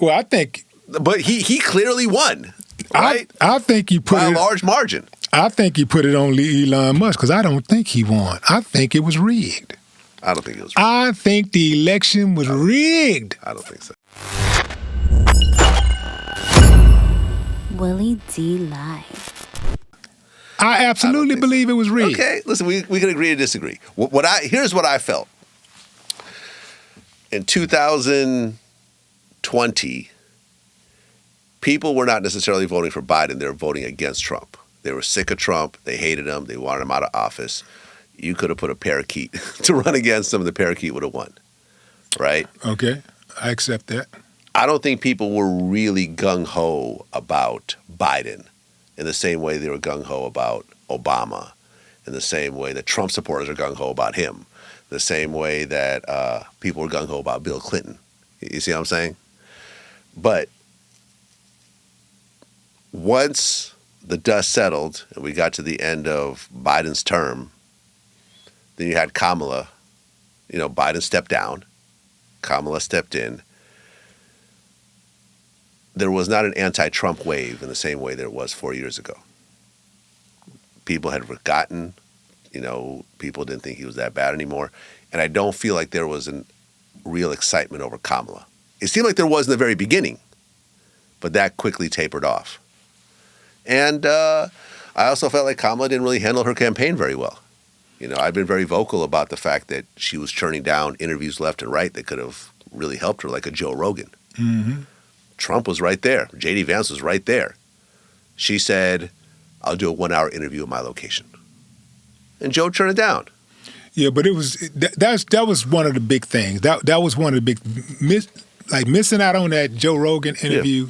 Well, I think... But he clearly won, right? I think you put by it... a large margin. I think you put it on Elon Musk because I don't think he won. I think it was rigged. I don't think it was rigged. I think the election was rigged. I don't think so. Willie D. Live. I absolutely believe it was rigged. Okay, listen, we can agree to disagree. Here's what I felt. In 2020, people were not necessarily voting for Biden. They were voting against Trump. They were sick of Trump. They hated him. They wanted him out of office. You could have put a parakeet to run against him, and the parakeet would have won, right? Okay, I accept that. I don't think people were really gung-ho about Biden in the same way they were gung-ho about Obama, in the same way that Trump supporters are gung-ho about him, the same way that people were gung-ho about Bill Clinton. You see what I'm saying? But once the dust settled and we got to the end of Biden's term, then you had Kamala. Biden stepped down. Kamala stepped in. There was not an anti-Trump wave in the same way there was 4 years ago. People had forgotten. People didn't think he was that bad anymore. And I don't feel like there was a real excitement over Kamala. It seemed like there was in the very beginning, but that quickly tapered off. And I also felt like Kamala didn't really handle her campaign very well. I've been very vocal about the fact that she was turning down interviews left and right that could have really helped her, like a Joe Rogan. Mm-hmm. Trump was right there. J.D. Vance was right there. She said, I'll do a 1-hour interview at my location. And Joe turned it down. Yeah, but it was that was one of the big things. That was one of the big missing out on that Joe Rogan interview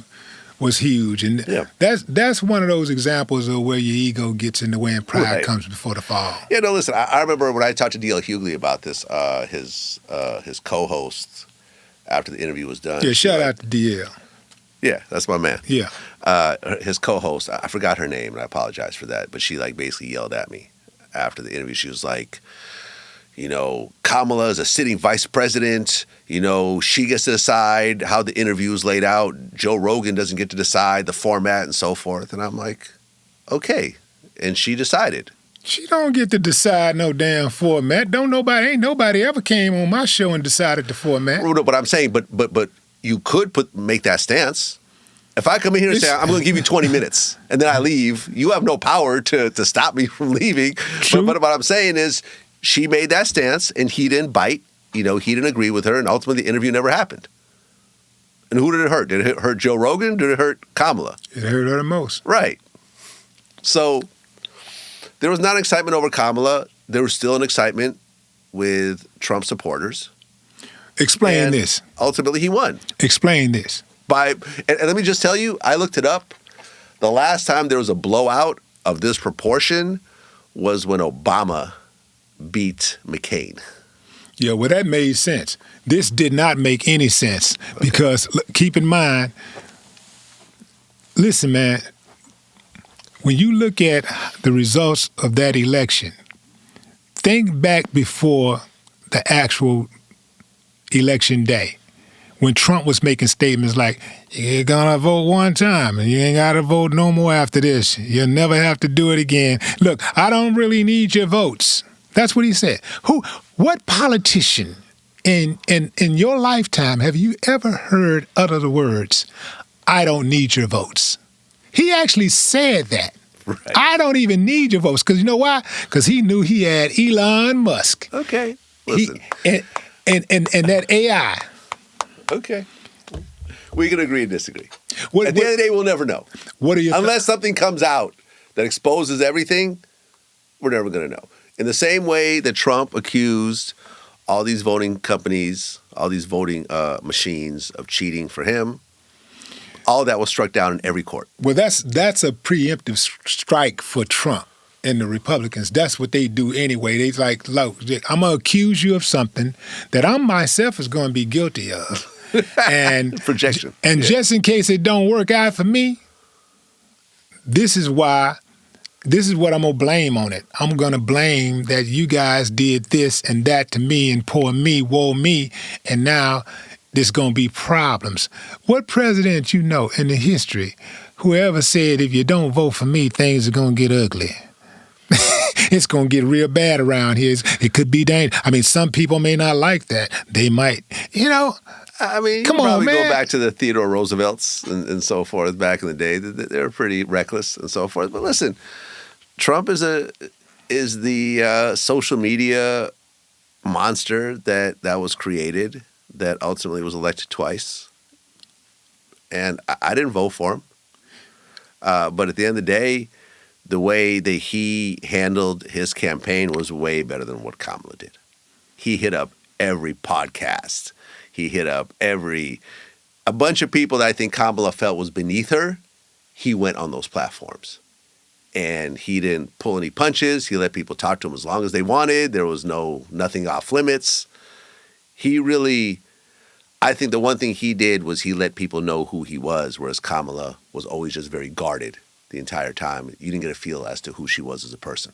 was huge, and that's one of those examples of where your ego gets in the way and pride comes before the fall. Yeah, no, listen. I remember when I talked to D.L. Hughley about this. His co-host after the interview was done. Yeah, shout out to D.L. Yeah, that's my man. Yeah, his co-host. I forgot her name, and I apologize for that. But she basically yelled at me after the interview. She was like, Kamala is a sitting vice president. She gets to decide how the interview is laid out. Joe Rogan doesn't get to decide the format and so forth. And I'm like, okay. And she decided. She don't get to decide no damn format. Ain't nobody ever came on my show and decided the format. But I'm saying, but you could make that stance. If I come in here and say, I'm going to give you 20 minutes, and then I leave, you have no power to stop me from leaving. True. But what I'm saying is, she made that stance, and he didn't bite. He didn't agree with her, and ultimately the interview never happened. And who did it hurt? Did it hurt Joe Rogan? Did it hurt Kamala? It hurt her the most. Right. So there was not excitement over Kamala. There was still an excitement with Trump supporters. Explain this. Ultimately, he won. Explain this. And let me just tell you, I looked it up. The last time there was a blowout of this proportion was when Obama beat McCain. Yeah, well, that made sense. This did not make any sense because keep in mind, listen, man, when you look at the results of that election, think back before the actual election day when Trump was making statements like, you're going to vote one time and you ain't got to vote no more after this. You'll never have to do it again. Look, I don't really need your votes. That's what he said. What politician in your lifetime have you ever heard utter the words, I don't need your votes? He actually said that. Right. I don't even need your votes. Because you know why? Because he knew he had Elon Musk. Okay. Listen. And that AI. Okay. We can agree and disagree. At the end of the day, we'll never know. What are you? Unless something comes out that exposes everything, we're never going to know. In the same way that Trump accused all these voting companies, all these voting machines of cheating for him, all that was struck down in every court. Well, that's a preemptive strike for Trump and the Republicans. That's what they do anyway. They like, look, I'm going to accuse you of something that I myself is going to be guilty of. And projection. And just in case it don't work out for me, this is what I'm going to blame on it. I'm going to blame that you guys did this and that to me and poor me, woe me, and now there's going to be problems. What president you know in the history who ever said, if you don't vote for me, things are going to get ugly? It's going to get real bad around here. It could be dangerous. I mean, some people may not like that. They might, I mean, come you on, probably man. go back to the Theodore Roosevelts and so forth back in the day. They were pretty reckless and so forth. But listen, Trump is the social media monster that was created, that ultimately was elected twice. And I didn't vote for him. But at the end of the day, the way that he handled his campaign was way better than what Kamala did. He hit up every podcast. He hit up a bunch of people that I think Kamala felt was beneath her. He went on those platforms. And he didn't pull any punches. He let people talk to him as long as they wanted. There was nothing off limits. He really, I think the one thing he did was he let people know who he was, whereas Kamala was always just very guarded the entire time. You didn't get a feel as to who she was as a person.